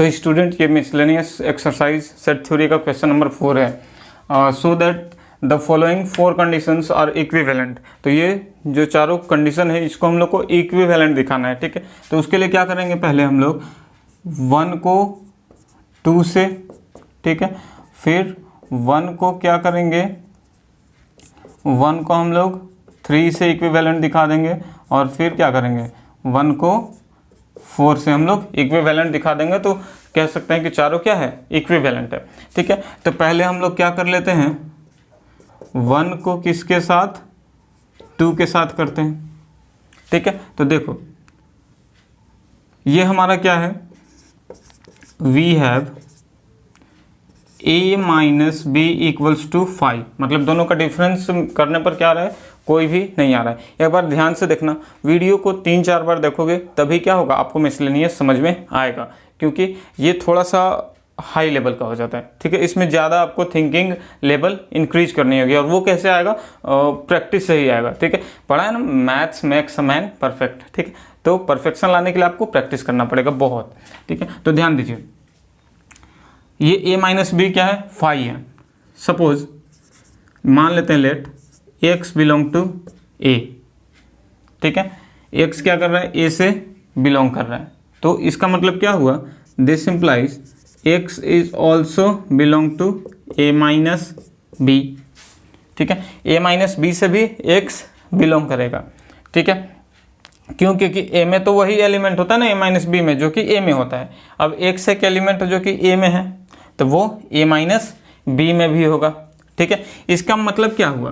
सो student, ये miscellaneous exercise set theory का question number 4 है। So that the following 4 conditions are equivalent. तो ये जो चारों कंडीशन है इसको हम लोग को इक्विवेलेंट दिखाना है, ठीक है। तो उसके लिए क्या करेंगे, पहले हम लोग 1 को 2 से, ठीक है, फिर 1 को क्या करेंगे, 1 को हम लोग 3 से इक्विवेलेंट दिखा देंगे, और फिर क्या करेंगे 1 को 4 से हम लोग इक्विवेलेंट दिखा देंगे। तो कह सकते हैं कि चारों क्या है, इक्विवेलेंट है, ठीक है। तो पहले हम लोग क्या कर लेते हैं, 1 को किसके साथ, 2 के साथ करते हैं, ठीक है। तो देखो ये हमारा क्या है, we have a minus B equals to 5, मतलब दोनों का डिफरेंस करने पर क्या आ रहा है, कोई भी नहीं आ रहा है। एक बार ध्यान से देखना, वीडियो को 3-4 बार देखोगे तभी क्या होगा, आपको मिसलेनियस समझ में आएगा, क्योंकि ये थोड़ा सा हाई लेवल का हो जाता है, ठीक है। इसमें ज़्यादा आपको थिंकिंग लेवल इंक्रीज करनी होगी, और वो कैसे आएगा, प्रैक्टिस से ही आएगा, ठीक है। पढ़ा है ना, maths makes a man perfect, ठीक है। तो परफेक्शन लाने के लिए आपको प्रैक्टिस करना पड़ेगा बहुत, ठीक है। तो ध्यान दीजिए, ये a माइनस बी क्या है, 5 है। सपोज मान लेते हैं let x belong to a, ठीक है। x क्या कर रहा है, a से बिलोंग कर रहा है, तो इसका मतलब क्या हुआ, this implies x is also belong to a minus B, ठीक है। a माइनस बी से भी x बिलोंग करेगा, ठीक है। क्यों, क्योंकि a में तो वही एलिमेंट होता है ना, a माइनस बी में, जो कि a में होता है। अब x एक एलिमेंट जो कि a में है, तो वो a माइनस बी में भी होगा, ठीक है। इसका मतलब क्या हुआ,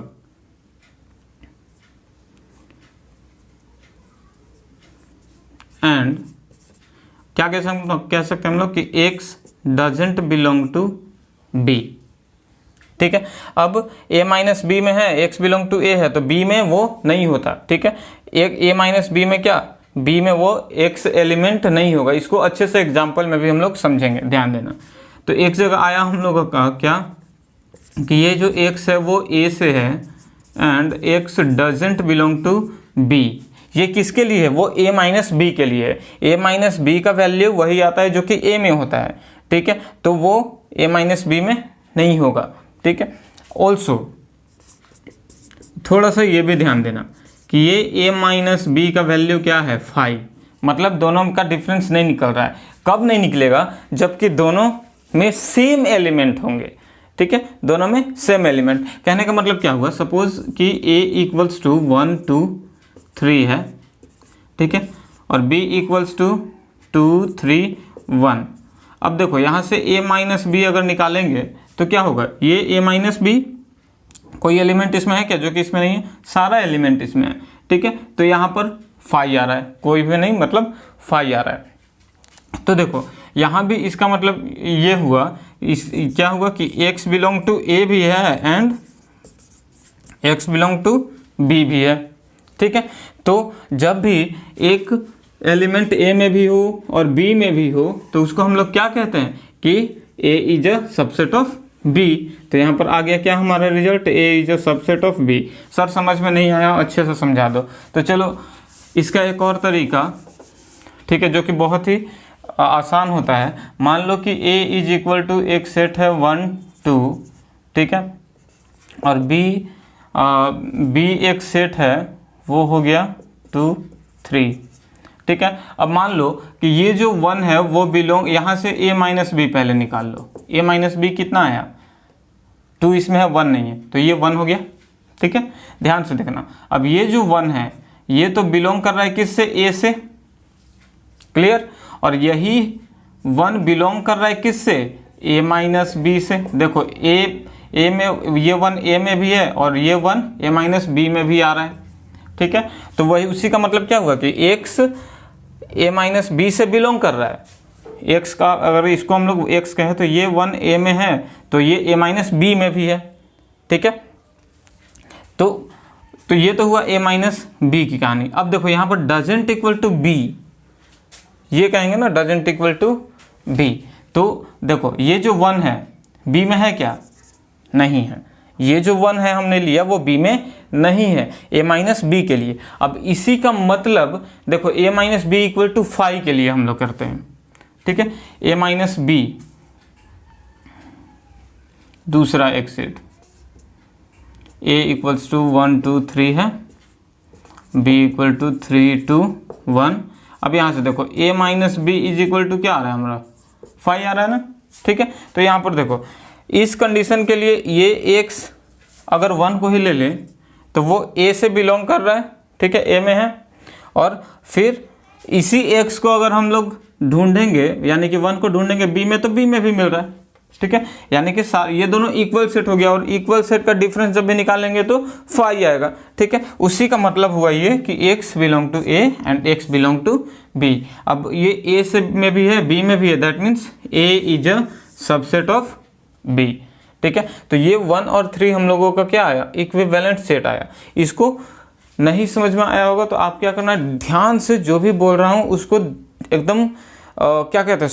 एंड क्या कह सकते हैं हम लोग कि x doesn't belong to b, ठीक है। अब a माइनस बी में है, x बिलोंग टू a है, तो b में वो नहीं होता, ठीक है। एक a माइनस बी में क्या, b में वो x एलिमेंट नहीं होगा। इसको अच्छे से एग्जाम्पल में भी हम लोग समझेंगे, ध्यान देना। तो एक जगह आया हम लोगों का क्या, कि ये जो x है वो a से है, and x doesn't belong to b। ये किसके लिए है, वो a माइनस बी के लिए है। a माइनस बी का वैल्यू वही आता है जो कि a में होता है, ठीक है। तो वो a माइनस बी में नहीं होगा, ठीक है। ऑल्सो थोड़ा सा ये भी ध्यान देना कि ये a माइनस बी का वैल्यू क्या है, 5, मतलब दोनों का डिफरेंस नहीं निकल रहा है। कब नहीं निकलेगा, जबकि दोनों में सेम एलिमेंट होंगे, ठीक है। दोनों में सेम एलिमेंट, कहने का मतलब क्या हुआ, सपोज कि a इक्वल्स टू 1 2 3 है, ठीक है, और b इक्वल्स टू 2 3 1। अब देखो यहाँ से a माइनस बी अगर निकालेंगे तो क्या होगा, ये a माइनस बी, कोई एलिमेंट इसमें है क्या जो कि इसमें नहीं है, सारा एलिमेंट इसमें है, ठीक है। तो यहाँ पर 5 आ रहा है, कोई भी नहीं, मतलब 5 आ रहा है। तो देखो यहाँ भी इसका मतलब ये हुआ, क्या हुआ कि x बिलोंग टू a भी है and x belong to b भी है, ठीक है। तो जब भी एक एलिमेंट a में भी हो और b में भी हो, तो उसको हम लोग क्या कहते हैं कि a is a subset of b। तो यहाँ पर आ गया क्या हमारा result, a is a subset of b। Sir समझ में नहीं आया, अच्छे से समझा दो। तो चलो इसका एक और तरीका, ठीक है, जो कि बहुत ही आसान होता है। मान लो कि a इज इक्वल टू एक सेट है 1 2, ठीक है, और b एक सेट है, वो हो गया 2 3, ठीक है। अब मान लो कि ये जो 1 है वो बिलोंग, यहाँ से a माइनस बी पहले निकाल लो, a माइनस बी कितना आया, 2 इसमें है, 1 नहीं है, तो ये 1 हो गया, ठीक है। ध्यान से देखना, अब ये जो 1 है ये तो बिलोंग कर रहा है किससे, a से, क्लियर। और यही 1 बिलोंग कर रहा है किससे, a माइनस बी से। देखो a में ये 1 a में भी है और ये 1 a माइनस बी में भी आ रहा है, ठीक है। तो वही उसी का मतलब क्या हुआ कि x a माइनस बी से बिलोंग कर रहा है। x का अगर इसको हम लोग x कहें तो ये 1 a में है, तो ये a माइनस बी में भी है, ठीक है। तो ये तो हुआ a माइनस बी की कहानी। अब देखो यहाँ पर डजेंट इक्वल टू b, ये कहेंगे ना डजेंट इक्वल टू b। तो देखो ये जो 1 है b में है क्या, नहीं है। ये जो 1 है हमने लिया वो b में नहीं है, a माइनस बी के लिए। अब इसी का मतलब देखो a minus B equal to 5 के लिए हम लोग करते हैं। ठीक है। ए माइनस बी दूसरा एक सेट, ए इक्वल्स टू 1 2 3 है, बी इक्वल टू 3 2 1। अब यहाँ से देखो a minus B is equal to क्या आ रहा है हमारा 5 आ रहा है ना, ठीक है। तो यहाँ पर देखो इस कंडीशन के लिए ये x अगर 1 को ही ले लें तो वो a से बिलोंग कर रहा है, ठीक है, a में है। और फिर इसी x को अगर हम लोग ढूंढेंगे यानी कि 1 को ढूंढेंगे b में तो b में भी मिल रहा है, ठीक है। यानी कि ये दोनों इक्वल सेट हो गया और इक्वल सेट का डिफरेंस जब भी निकालेंगे तो 5 आएगा, ठीक है। उसी का मतलब हुआ ये कि x belong to a and x belong to b। अब ये a से में भी है b में भी है, that means a is a subset of b, ठीक है। तो ये 1 और 3 हम लोगों का क्या आया, इक्विवेलेंट सेट आया। इसको नहीं समझ में आया होगा तो आप क्या करना है, ध्यान से जो भी बोल रहा हूँ उसको एकदम क्या कहते हैं,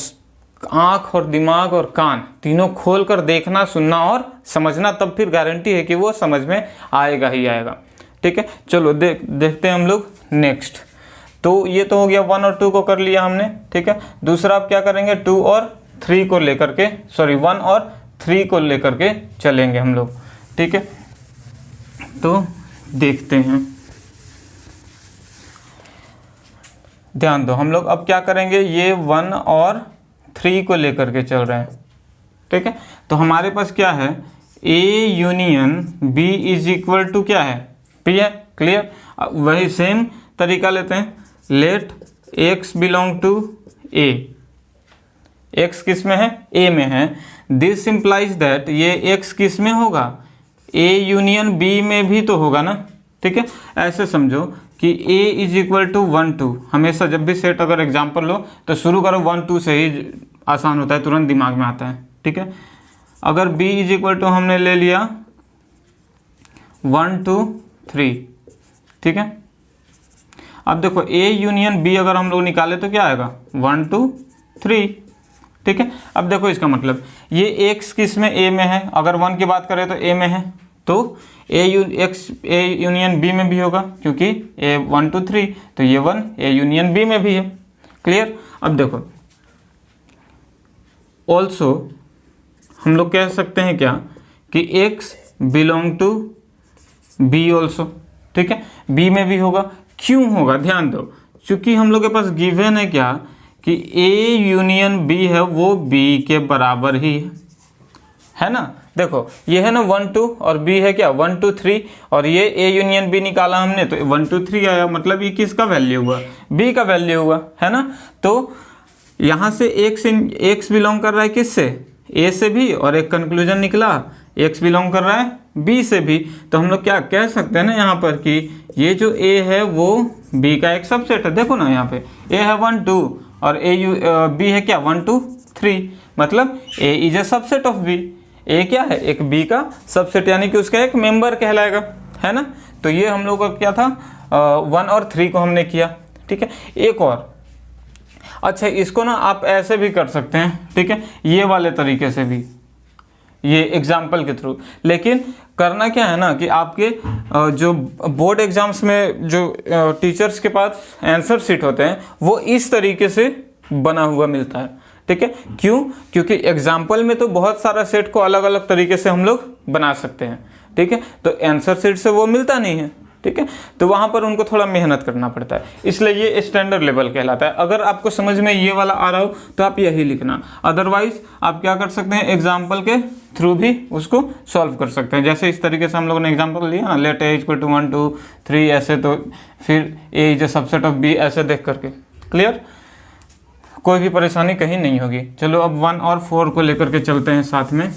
आँख और दिमाग और कान तीनों खोल कर देखना, सुनना और समझना, तब फिर गारंटी है कि वो समझ में आएगा ही आएगा, ठीक है। चलो देखते हैं हम लोग नेक्स्ट। तो ये तो हो गया 1 और 2 को कर लिया हमने, ठीक है। दूसरा आप क्या करेंगे, 2 और 3 को लेकर के 1 और 3 को लेकर के चलेंगे हम लोग, ठीक है। तो देखते हैं, ध्यान दो, हम लोग अब क्या करेंगे, ये 1 और 3 को लेकर के चल रहे हैं, ठीक है। तो हमारे पास क्या है, A union B is equal to क्या है, P है, क्लियर। वही सेम तरीका लेते हैं, let x belong to A, x किस में है, A में है। दिस इम्प्लाइज दैट ये x किस में होगा, A यूनियन B में भी तो होगा ना, ठीक है। ऐसे समझो कि a इज इक्वल टू 1 2, हमेशा जब भी सेट अगर एग्जाम्पल लो तो शुरू करो 1 2 से ही, आसान होता है, तुरंत दिमाग में आता है, ठीक है। अगर b इज इक्वल टू हमने ले लिया 1 2 3, ठीक है। अब देखो a यूनियन b अगर हम लोग निकाले तो क्या आएगा 1 2 3, ठीक है। अब देखो इसका मतलब ये x किस में, a में है, अगर 1 की बात करें तो a में है, तो a यूनियन b में भी होगा क्योंकि a 1 2 3, तो ये 1 a यूनियन b में भी है, क्लियर। अब देखो ऑल्सो हम लोग कह सकते हैं क्या कि x belong to b also, ठीक है, b में भी होगा। क्यों होगा, ध्यान दो, क्योंकि हम लोग के पास गिवन है क्या कि a यूनियन b है, वो b के बराबर ही है ना। देखो ये है ना 1 2 और b है क्या 1 2 3, और ये a यूनियन b निकाला हमने तो 1 2 3 आया, मतलब ये किसका वैल्यू हुआ, b का वैल्यू हुआ, है ना। तो यहाँ से x बिलोंग कर रहा है किससे, a से भी, और एक कंक्लूजन निकला x बिलोंग कर रहा है b से भी। तो हम लोग क्या कह सकते हैं ना यहाँ पर कि ये जो a है वो b का एक सबसेट है। देखो ना यहाँ पे a है 1 2 और b है क्या 1 2 3, मतलब a is a subset of b, a क्या है, एक b का सबसेट, यानी कि उसका एक मेंबर कहलाएगा, है ना। तो ये हम लोग का क्या था, 1 और 3 को हमने किया, ठीक है। एक और, अच्छा इसको ना आप ऐसे भी कर सकते हैं, ठीक है, ये वाले तरीके से भी, ये एग्जाम्पल के थ्रू। लेकिन करना क्या है ना कि आपके जो बोर्ड एग्जाम्स में जो टीचर्स के पास आंसर शीट होते हैं वो इस तरीके से बना हुआ मिलता है, ठीक है। क्यों, क्योंकि एग्जाम्पल में तो बहुत सारा सेट को अलग अलग तरीके से हम लोग बना सकते हैं, ठीक है। तो आंसर शीट से वो मिलता नहीं है, ठीक है। तो वहाँ पर उनको थोड़ा मेहनत करना पड़ता है, इसलिए ये स्टैंडर्ड लेवल कहलाता है। अगर आपको समझ में ये वाला आ रहा हो तो आप यही लिखना, अदरवाइज आप क्या कर सकते हैं, एग्जाम्पल के थ्रू भी उसको सॉल्व कर सकते हैं। जैसे इस तरीके से हम लोगों ने एग्जाम्पल लिया ना, लेट a इक्वल टू 1 2 3 ऐसे, तो फिर a is a subset of b ऐसे देख करके, क्लियर, कोई भी परेशानी कहीं नहीं होगी। चलो अब 1 और 4 को लेकर के चलते हैं साथ में।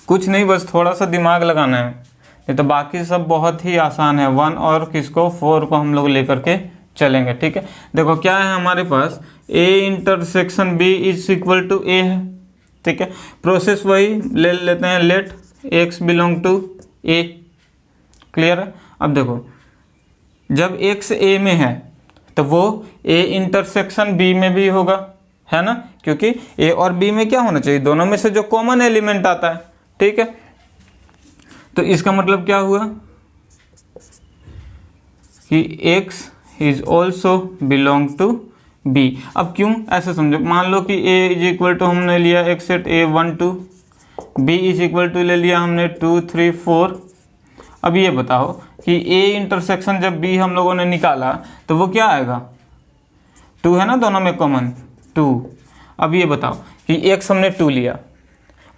कुछ नहीं, बस थोड़ा सा दिमाग लगाना है, नहीं तो बाकी सब बहुत ही आसान है। 1 और किसको 4 को हम लोग लेकर के चलेंगे, ठीक है। देखो क्या है हमारे पास, a intersection b is equal to a है, ठीक है। प्रोसेस वही ले लेते हैं, let x belong to a, clear है। अब देखो जब x a में है तो वो a इंटरसेक्शन b में भी होगा, है ना, क्योंकि a और b में क्या होना चाहिए, दोनों में से जो कॉमन एलिमेंट आता है, ठीक है। तो इसका मतलब क्या हुआ कि x is also belong to B. अब क्यों ऐसे समझो, मान लो कि ए इज इक्वल टू हमने लिया एक set A 1 2, B is equal to ले लिया हमने 2 3 4। अब ये बताओ कि ए इंटरसेक्शन जब बी हम लोगों ने निकाला तो वो क्या आएगा, 2 है ना दोनों में कॉमन 2। अब ये बताओ कि एक्स हमने 2 लिया,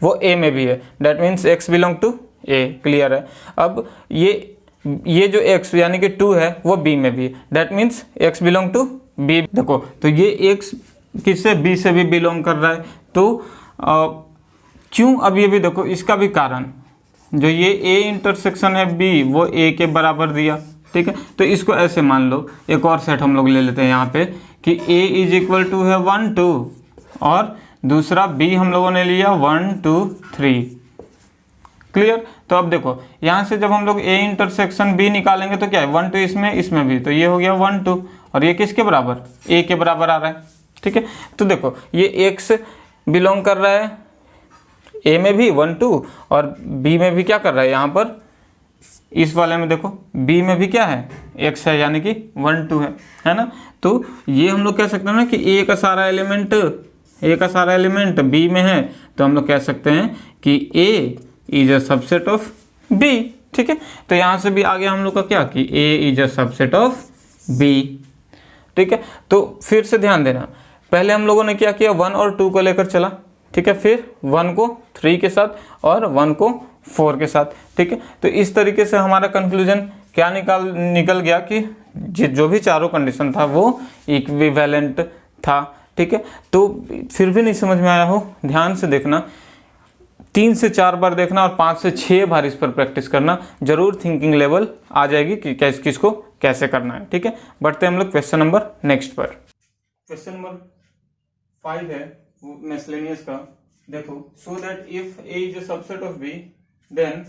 वो ए में भी है, that means X belong to A, clear है। अब ये जो x यानी कि 2 है वो b में भी है, that means x belong to b। देखो तो ये x किससे, b से भी बिलोंग कर रहा है, तो क्यों, अब ये भी देखो इसका भी कारण, जो ये a इंटरसेक्शन है b वो a के बराबर दिया, ठीक है। तो इसको ऐसे मान लो, एक और सेट हम लोग ले लेते हैं यहाँ पे कि a इज इक्वल टू है 1 2 और दूसरा b हम लोगों ने लिया 1 2 3, क्लियर। तो अब देखो यहाँ से जब हम लोग a इंटरसेक्शन b निकालेंगे तो क्या है, 1 2 इसमें भी, तो ये हो गया 1 2 और ये किसके बराबर, a के बराबर आ रहा है, ठीक है। तो देखो ये x बिलोंग कर रहा है a में भी 1 2 और b में भी क्या कर रहा है, यहाँ पर इस वाले में देखो b में भी क्या है, x है यानी कि 1 2 है ना। तो ये हम लोग कह सकते हैं ना कि a का सारा एलिमेंट b में है, तो हम लोग कह सकते हैं कि a is a subset of b, ठीक है। तो यहाँ से भी आ गया हम लोग का क्या कि a is a subset of b, ठीक है। तो फिर से ध्यान देना, पहले हम लोगों ने क्या किया, 1 और 2 को लेकर चला, ठीक है, फिर 1 को 3 के साथ और 1 को 4 के साथ, ठीक है। तो इस तरीके से हमारा कंक्लूजन क्या निकल गया कि जो भी चारों कंडीशन था वो इक्विवेलेंट था, ठीक है। तो फिर भी नहीं समझ में आया हो, ध्यान से देखना, 3 से 4 बार देखना और 5 से 6 बार इस पर प्रैक्टिस करना, जरूर थिंकिंग लेवल आ जाएगी कि किसको कैसे करना है, ठीक है। बढ़ते हैं हम लोग क्वेश्चन नंबर नेक्स्ट पर। क्वेश्चन नंबर 5 है मिसलेनियस का, देखो, so that if a is a subset of b then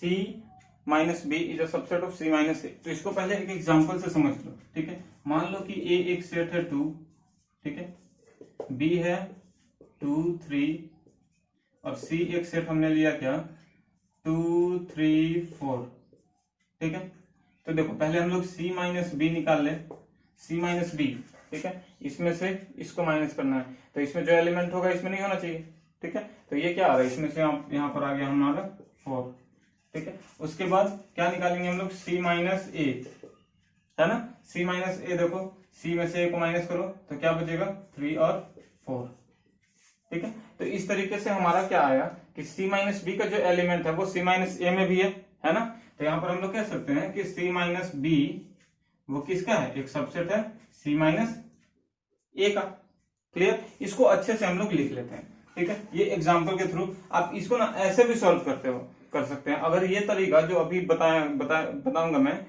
c minus b is a subset of c minus a। तो इसको पहले एक एग्जांपल से समझ लो, ठीक है। मान लो कि a एक सेट है 2, ठीक है, b है 2 3 और C एक सेट हमने लिया क्या 2 3 4, ठीक है। तो देखो पहले हम लोग C माइनस बी निकाल ले, C माइनस बी, ठीक है, इसमें से इसको माइनस करना है, तो इसमें जो एलिमेंट होगा इसमें नहीं होना चाहिए, ठीक है। तो ये क्या आ रहा है, इसमें से यहाँ पर आ गया हमारा 4, ठीक है। उसके बाद क्या निकालेंगे हम लोग, C माइनस ए, है ना, C माइनस ए, देखो C में से A को माइनस करो तो क्या बचेगा 3 और 4, ठीक है। तो इस तरीके से हमारा क्या आया कि C माइनस बी का जो एलिमेंट है वो C माइनस ए में भी है ना। तो यहाँ पर हम लोग कह सकते हैं कि C माइनस बी वो किसका है, एक सबसेट है C माइनस ए का, क्लियर। इसको अच्छे से हम लोग लिख लेते हैं, ठीक है। ये एग्जाम्पल के थ्रू आप इसको ना ऐसे भी सॉल्व कर सकते हैं। अगर ये तरीका जो अभी बताऊंगा मैं,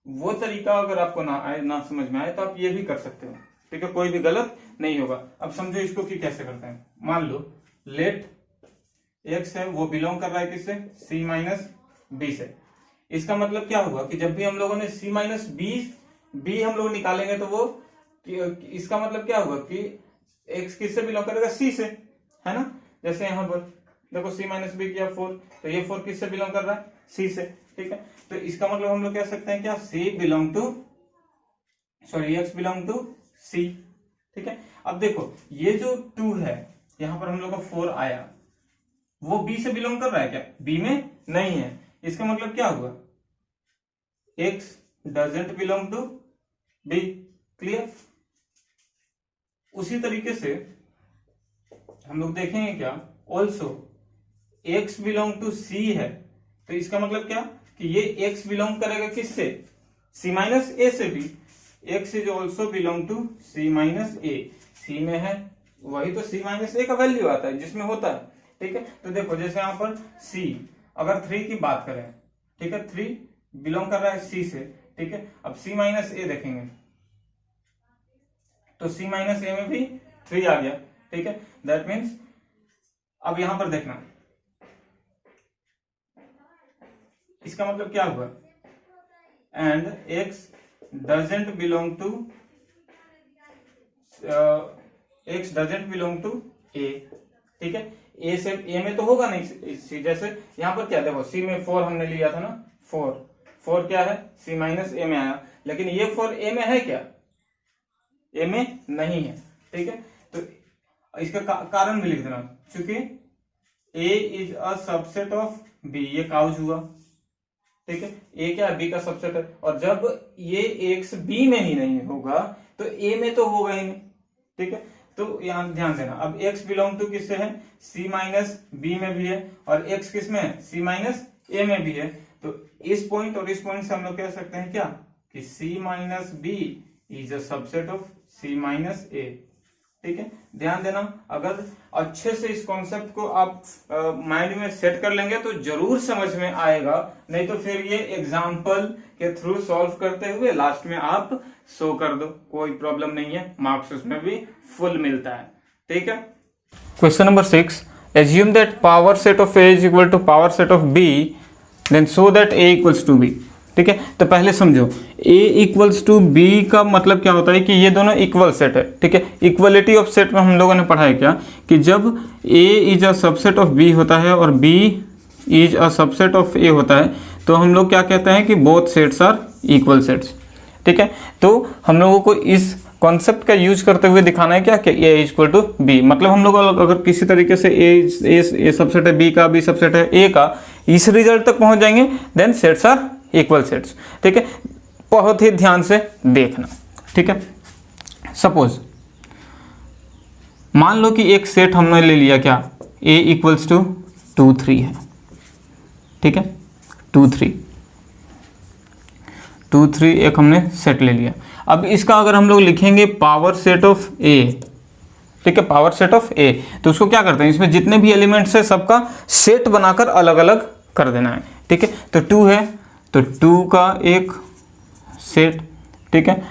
वो तरीका अगर आपको ना समझ में आए तो आप ये भी कर सकते हो, ठीक है, कोई भी गलत नहीं होगा। अब समझो इसको कि कैसे करते हैं। मान लो लेट x है वो बिलोंग कर रहा है किससे, c माइनस बी से। इसका मतलब क्या हुआ कि जब भी हम लोगों ने c माइनस बी हम लोग निकालेंगे तो वो, इसका मतलब क्या हुआ कि x किससे बिलोंग करेगा, c से, है ना। जैसे यहाँ पर देखो c माइनस बी किया 4, तो ये 4 किससे बिलोंग कर रहा है, c से, ठीक है। तो इसका मतलब हम लोग कह सकते हैं क्या, x बिलोंग टू c, ठीक है। अब देखो ये जो 2 है यहां पर हम लोग का 4 आया, वो b से बिलोंग कर रहा है क्या, b में नहीं है। इसका मतलब क्या हुआ, x doesn't belong to b, clear. उसी तरीके से हम लोग देखेंगे क्या, also x belong to c है, तो इसका मतलब क्या कि ये x बिलोंग करेगा किससे, c माइनस ए से भी। x is also belong to c minus A, c में है वही तो c माइनस ए का वैल्यू आता है जिसमें होता है, ठीक है। तो देखो जैसे यहाँ पर c, अगर 3 की बात करें, ठीक है, 3 बिलोंग कर रहा है c से, ठीक है। अब c माइनस ए देखेंगे तो c माइनस ए में भी 3 आ गया, ठीक है। दैट मीन्स अब यहां पर देखना, इसका मतलब क्या हुआ, and x doesn't belong to a, ठीक है। a से a में तो होगा नहीं c, जैसे यहाँ पर क्या देखो c में 4 हमने लिया था ना, 4 क्या है, c माइनस ए में आया, लेकिन ये 4 a में है क्या, ए में नहीं है, ठीक है। तो इसका कारण भी लिख देना, क्योंकि A is a subset of B, ये काउज हुआ, ठीक है। ए क्या है, बी का सबसेट है, और जब ये एक्स बी में ही नहीं होगा तो ए में तो होगा ही नहीं, ठीक है। तो यहाँ ध्यान देना, अब x बिलोंग टू किससे है, c माइनस बी में भी है, और x किस में है, c माइनस ए में भी है। तो इस पॉइंट और इस पॉइंट से हम लोग कह सकते हैं क्या, कि c minus B is a subset of c minus A, ठीक है। ध्यान देना, अगर अच्छे से इस कॉन्सेप्ट को आप माइंड में सेट कर लेंगे तो जरूर समझ में आएगा, नहीं तो फिर ये एग्जाम्पल के थ्रू सॉल्व करते हुए लास्ट में आप शो कर दो, कोई प्रॉब्लम नहीं है, मार्क्स उसमें भी फुल मिलता है, ठीक है। Question number 6, assume that power set of A is equal to power set of B, then show that A equals to B, ठीक है। तो पहले समझो, a इक्वल्स टू बी का मतलब क्या होता है कि ये दोनों इक्वल सेट है, ठीक है। इक्वलिटी ऑफ सेट में हम लोगों ने पढ़ा है क्या, कि जब a is a subset of b होता है और b is a subset of a होता है, तो हम लोग क्या कहते हैं कि both sets are equal sets, ठीक है। तो हम लोगों को इस कॉन्सेप्ट का यूज करते हुए दिखाना है क्या, कि a is equal to B, मतलब हम लोग अगर किसी तरीके से a सबसेट है b का, b सबसेट है a का, इस रिजल्ट तक पहुंच जाएंगे, then sets are equal sets, ठीक है। बहुत ही ध्यान से देखना, ठीक है। सपोज मान लो कि एक सेट हमने ले लिया क्या, a इक्वल्स टू 2 3 है, ठीक है, 2 3 एक हमने सेट ले लिया। अब इसका अगर हम लोग लिखेंगे पावर सेट ऑफ a, ठीक है, पावर सेट ऑफ a, तो उसको क्या करते हैं, इसमें जितने भी एलिमेंट्स है सबका सेट बनाकर अलग अलग कर देना है, ठीक है। तो 2 है तो 2 का एक सेट, ठीक है।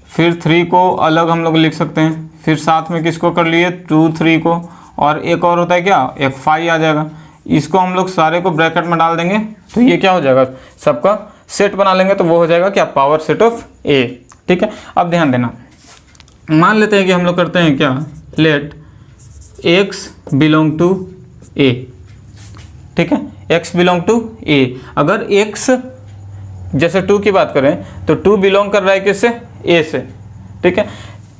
फिर 3 को अलग हम लोग लिख सकते हैं, फिर साथ में किसको कर लिए, 2 3 को, और एक और होता है क्या, एक 5 आ जाएगा, इसको हम लोग सारे को ब्रैकेट में डाल देंगे, तो ये क्या हो जाएगा, सबका सेट बना लेंगे, तो वो हो जाएगा क्या, पावर सेट ऑफ ए, ठीक है। अब ध्यान देना, मान लेते हैं कि हम लोग करते हैं क्या, let x belong to a, ठीक है, x बिलोंग टू a। अगर x जैसे 2 की बात करें तो 2 बिलोंग कर रहा है किससे, a से, ठीक है।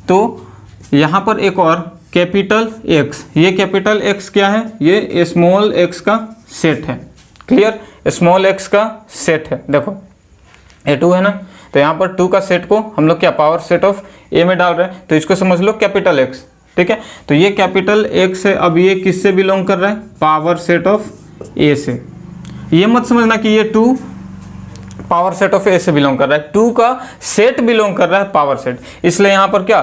तो यहाँ पर एक और कैपिटल X, ये कैपिटल X क्या है, ये स्मॉल x का सेट है, क्लियर, स्मॉल x का सेट है। देखो ये 2 है ना, तो यहाँ पर 2 का सेट को हम लोग क्या पावर सेट ऑफ a में डाल रहे हैं, तो इसको समझ लो कैपिटल X, ठीक है। तो ये कैपिटल X है, अब ये किससे बिलोंग कर रहा है, पावर सेट ऑफ a से। ये मत समझना कि ये 2 पावर सेट ऑफ a से बिलोंग कर रहा है, 2 का सेट बिलोंग कर रहा है पावर सेट, इसलिए यहाँ पर क्या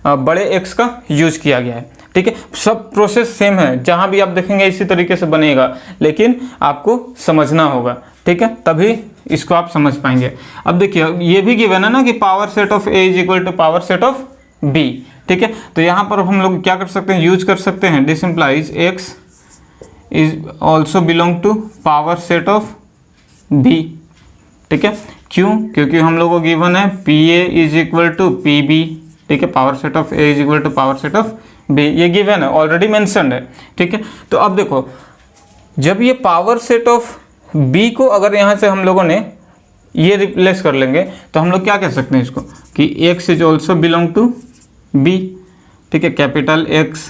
बड़े x का यूज किया गया है, ठीक है। सब प्रोसेस सेम है, जहाँ भी आप देखेंगे इसी तरीके से बनेगा, लेकिन आपको समझना होगा, ठीक है, तभी इसको आप समझ पाएंगे। अब देखिए ये भी गिवन है ना कि power set of a is equal to power set of b, ठीक है। तो यहाँ पर हम लोग क्या कर सकते हैं, यूज कर सकते हैं, this implies x is also belong to power set of b, ठीक है। क्यों, क्योंकि हम लोग को गिवन है pa is equal to pb, ठीक है, power set of a is equal to power set of b, ये गिवन है, ऑलरेडी मेंशन्ड है, ठीक है। तो अब देखो, जब ये पावर सेट ऑफ b को अगर यहाँ से हम लोगों ने ये रिप्लेस कर लेंगे, तो हम लोग क्या कह सकते हैं इसको, कि x is also belong to b, ठीक है। कैपिटल X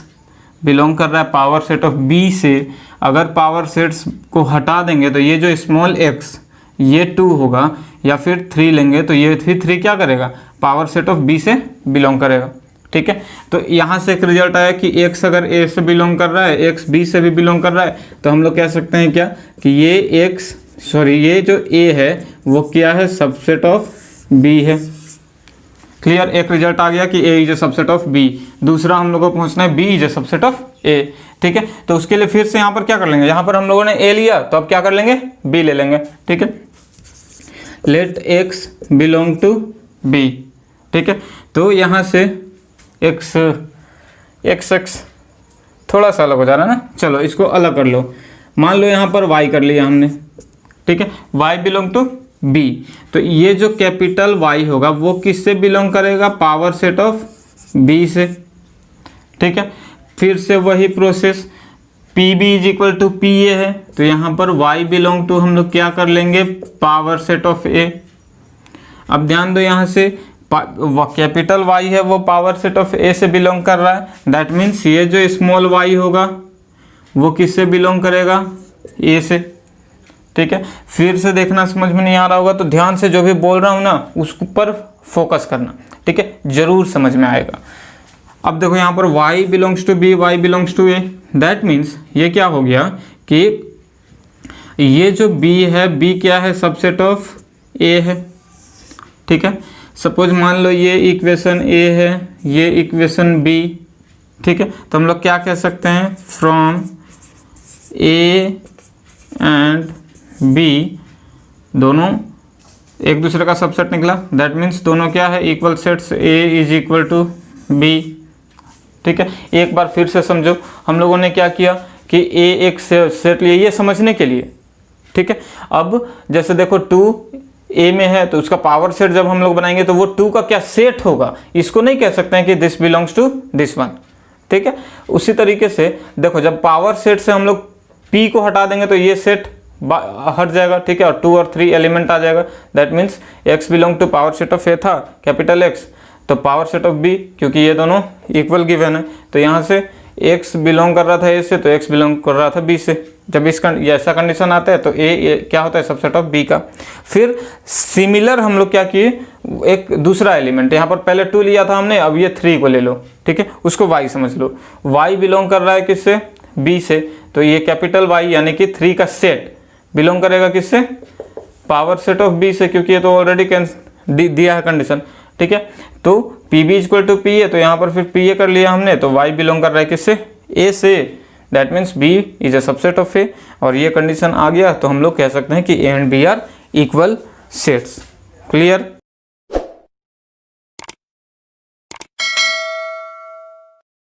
बिलोंग कर रहा है पावर सेट ऑफ b से, अगर पावर सेट्स को हटा देंगे तो ये जो स्मॉल x ये 2 होगा, या फिर 3 लेंगे तो ये 3 क्या करेगा, पावर सेट ऑफ b से बिलोंग करेगा, ठीक है। तो यहाँ से एक रिजल्ट आया कि x अगर a से बिलोंग कर रहा है, x b से भी बिलोंग कर रहा है, तो हम लोग कह सकते हैं क्या, कि ये जो a है वो क्या है, सबसेट ऑफ b है, क्लियर। एक रिजल्ट आ गया कि a is a subset of b, दूसरा हम लोगों को पहुंचना है b is a subset of a, ठीक है। तो उसके लिए फिर से यहाँ पर क्या कर लेंगे, यहाँ पर हम लोगों ने a लिया तो अब क्या कर लेंगे, b ले लेंगे, ठीक है। Let x belong to b, ठीक है। तो यहाँ से x थोड़ा सा अलग हो जा रहा है ना, चलो इसको अलग कर लो, मान लो यहाँ पर y कर लिया हमने, ठीक है, y बिलोंग टू b, तो ये जो कैपिटल Y होगा वो किससे बिलोंग करेगा, पावर सेट ऑफ b से, ठीक है। फिर से वही process, pb is equal to pa है, तो यहाँ पर y बिलोंग टू हम लोग क्या कर लेंगे, पावर सेट ऑफ a। अब ध्यान दो, यहाँ से कैपिटल वाई है वो पावर सेट ऑफ ए से बिलोंग कर रहा है, दैट मीन्स ये जो स्मॉल वाई होगा वो किससे बिलोंग करेगा, ए से। ठीक है, फिर से देखना, समझ में नहीं आ रहा होगा तो ध्यान से जो भी बोल रहा हूँ ना उस पर फोकस करना, ठीक है, जरूर समझ में आएगा। अब देखो यहाँ पर y belongs to b, y belongs to a, that means ये क्या हो गया कि ये जो b है, b क्या है, सबसेट ऑफ a है। ठीक है, सपोज मान लो ये इक्वेशन a है, ये इक्वेशन b। ठीक है, तो हम लोग क्या कह सकते हैं, फ्रॉम a एंड b दोनों एक दूसरे का सबसेट निकला, दैट मीन्स दोनों क्या है, equal sets, a is equal to b। ठीक है, एक बार फिर से समझो, हम लोगों ने क्या किया कि a एक सेट लिए, ये समझने के लिए। ठीक है, अब जैसे देखो 2 a में है तो उसका पावर सेट जब हम लोग बनाएंगे तो वो 2 का क्या सेट होगा, इसको नहीं कह सकते हैं कि this belongs to this one. ठीक है, उसी तरीके से देखो जब पावर सेट से हम लोग p को हटा देंगे तो ये सेट हट जाएगा। ठीक है, और 2 और 3 एलिमेंट आ जाएगा, that means x belong to power set of a था कैपिटल X, तो पावर सेट ऑफ b, क्योंकि ये दोनों इक्वल गिवन है तो यहाँ से x बिलोंग कर रहा था a से तो x बिलोंग कर रहा था b से। जब इसका ऐसा कंडीशन आता है तो a क्या होता है, सबसेट ऑफ b का। फिर सिमिलर हम लोग क्या किए, एक दूसरा एलिमेंट, यहाँ पर पहले 2 लिया था हमने, अब ये 3 को ले लो। ठीक है, उसको y समझ लो, y बिलोंग कर रहा है किससे, b से, तो ये कैपिटल Y यानी कि 3 का सेट बिलोंग करेगा किससे, पावर सेट ऑफ b से, क्योंकि ये तो ऑलरेडी दिया है कंडीशन। ठीक है, तो pb इक्वल टू p है, तो यहाँ पर फिर pa कर लिया हमने, तो y बिलोंग कर रहा है किससे, a से, that means b is a subset of a, और ये कंडीशन आ गया तो हम लोग कह सकते हैं कि a and b are equal sets. Clear.